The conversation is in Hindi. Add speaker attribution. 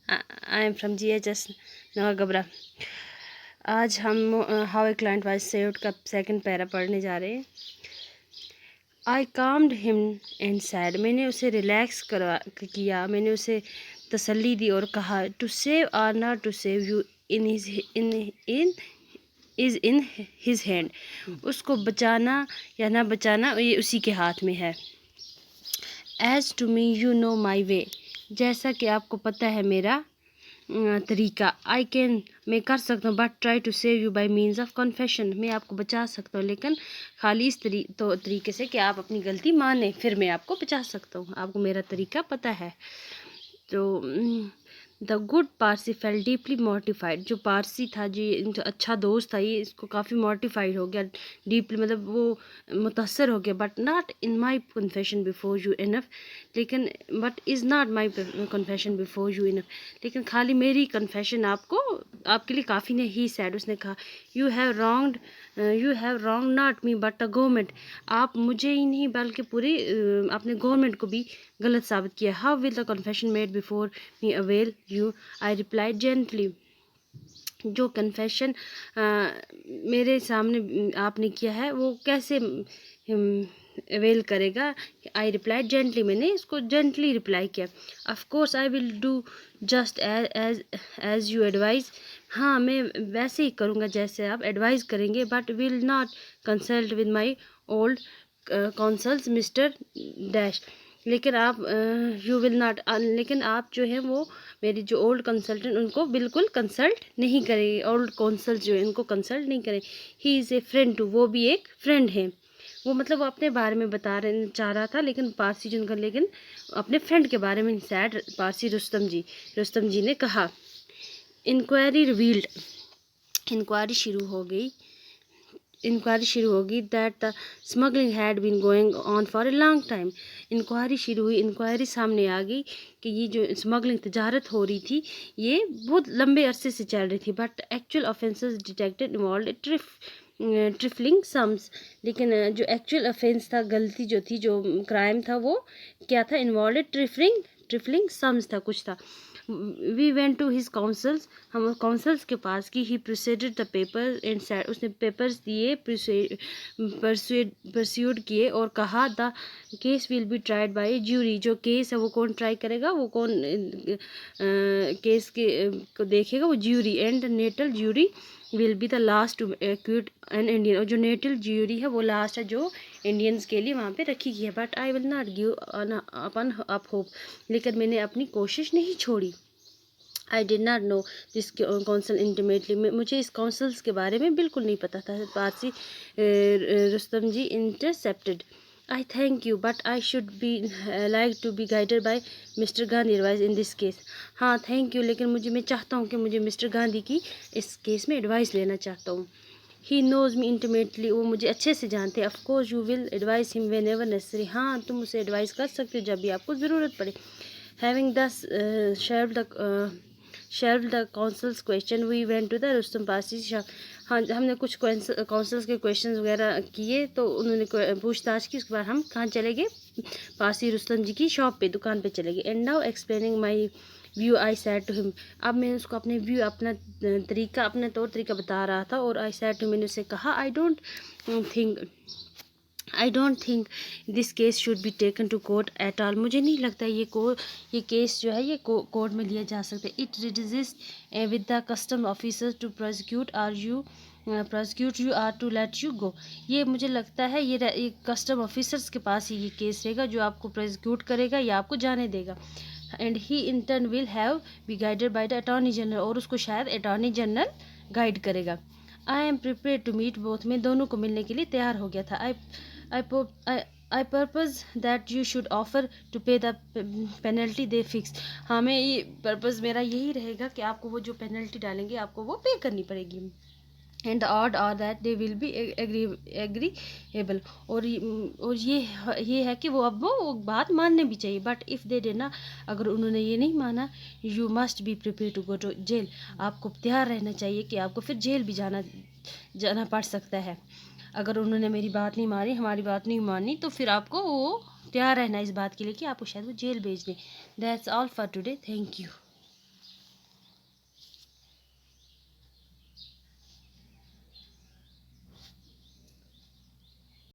Speaker 1: I am from GHS नवागबरा। आज हम how a client was saved का सेकंड पैरा पढ़ने जा रहे हैं। आई काम्ड हिम एंड सैड, मैंने उसे रिलैक्स किया, मैंने उसे तसल्ली दी और कहा, to save or not to save you in is in his hand, उसको बचाना या ना बचाना ये उसी के हाथ में है। As to me you know my way, जैसा कि आपको पता है मेरा तरीका। आई कैन, मैं कर सकता हूँ, but try to save you by means of confession, मैं आपको बचा सकता हूँ लेकिन खाली इस तरीके से कि आप अपनी गलती माने, फिर मैं आपको बचा सकता हूँ। आपको मेरा तरीका पता है। तो the good Parsi felt deeply mortified, जो पारसी था, जो अच्छा दोस्त था, ये इसको काफ़ी मॉर्टिफाइड हो गया, डीपली मतलब वो मुतासर हो गया। But not in my confession before you enough, लेकिन but is not my confession before you enough, लेकिन खाली मेरी कन्फेशन आपके लिए काफ़ी नहीं। ही सैड, उसने कहा, you have wrong not me but the government, आप मुझे ही नहीं बल्कि पूरी अपने गवर्नमेंट को भी गलत साबित किया। How will the confession made before me avail you, I replied gently, जो कन्फेशन मेरे सामने आपने किया है वो कैसे अवेल करेगा। आई रिप्लाइड जेंटली, मैंने इसको जेंटली रिप्लाई किया। Of course I will do just as you advise, हाँ मैं वैसे ही करूँगा जैसे आप एडवाइस करेंगे। But will not consult with my old counsels mister dash, लेकिन आप यू विल नॉट, लेकिन आप जो है वो मेरी जो ओल्ड कंसल्टेंट उनको बिल्कुल कंसल्ट नहीं करेंगे, ओल्ड कौंसल जो है उनको कंसल्ट नहीं करें। He is a friend too, वो भी एक फ्रेंड है। वो मतलब वो अपने बारे में चाह रहा था, लेकिन पारसी जो उनका, लेकिन अपने फ्रेंड के बारे में सैड पारसी रुस्तम जी ने कहा। इंक्वायरी रिवील्ड, इंक्वायरी शुरू होगी that the smuggling had been going on for a long time, inquiry शुरू हुई, इंक्वायरी सामने आ गई कि ये जो स्मगलिंग तजारत हो रही थी ये बहुत लंबे अरसे से चल रही थी। But actual offences detected involve trifling sums, लेकिन जो एक्चुअल ऑफेंस था, गलती जो थी, जो क्राइम था, वो क्या था, इन्वॉल्व ट्रिफलिंग सम्स था, कुछ था। We went to his counsels, हम काउंसल्स के पास की। He proceeded the paper and said, उसने पेपर्स दिए, परस्यूड किए और कहा, the case will be tried by jury, जो केस है वो कौन ट्राई करेगा, वो कौन केस को देखेगा, वो jury, and Natal jury will be the last to acquit an Indian, और जो नेटल ज्यूरी है वो लास्ट है जो इंडियंस के लिए वहाँ पे रखी गई है। But I will not give up hope, लेकिन मैंने अपनी कोशिश नहीं छोड़ी। I did not know this council intimately, मुझे इस काउंसिल्स के बारे में बिल्कुल नहीं पता था। Parsi Rustom ji intercepted, I thank you but I should be like to be guided by Mr Gandhi advice in this case, हाँ थैंक यू, लेकिन मैं चाहता हूँ कि मुझे मिस्टर गांधी की इस केस में एडवाइस लेना चाहता हूँ। ही नोज़ मी इंटीमेटली, वो मुझे अच्छे से जानते हैं। Of course you will advice him when ever necessary, हाँ तुम उसे एडवाइस कर सकते हो जब भी आपको ज़रूरत पड़े। Having thus shelve the counsel's question we went to the Rustom Parsi shop, हाँ हमने कुछ काउंसल्स के क्वेश्चन वगैरह किए तो उन्होंने पूछताछ की, उसके बाद हम कहाँ चले गए, पारसी रुस्तम जी की शॉप पे, दुकान पे चले गए। And now explaining my view I said to him, अब मैं उसको अपने व्यू, अपना तरीका, अपना तौर तरीका बता रहा था। और आई सैड टू, मैंने उसे कहा, I don't think this case should be taken to court at all, मुझे नहीं लगता ये केस जो है ये कोर्ट में लिया जा सकता है। It resist with the custom officers to prosecute you or to let you go, ये मुझे लगता है ये कस्टम ऑफिसर्स के पास ही ये केस रहेगा जो आपको प्रोसिक्यूट करेगा या आपको जाने देगा। And he in turn will have be guided by the attorney general, और उसको शायद अटॉर्नी जनरल गाइड करेगा। I am prepare to meet both, मैं दोनों को मिलने के लिए तैयार हो गया था। I purpose that you should offer to pay the penalty दे फिक्स, हाँ मैं ये पर्पज़ मेरा यही रहेगा कि आपको वो जो पेनल्टी डालेंगे आपको वो पे करनी पड़ेगी। And the odd are that they will be agreeable, और ये है कि वो अब वो बात मानने भी चाहिए। बट इफ़ दे डे ना, अगर उन्होंने ये नहीं माना, you must be prepare to go to jail, आपको तैयार रहना चाहिए कि आपको फिर जेल भी जाना पड़ सकता है। अगर उन्होंने मेरी बात नहीं मानी, हमारी बात नहीं मानी, तो फिर आपको वो तैयार रहना इस बात के लिए कि आपको शायद वो जेल भेज दें। That's all for today, thank you.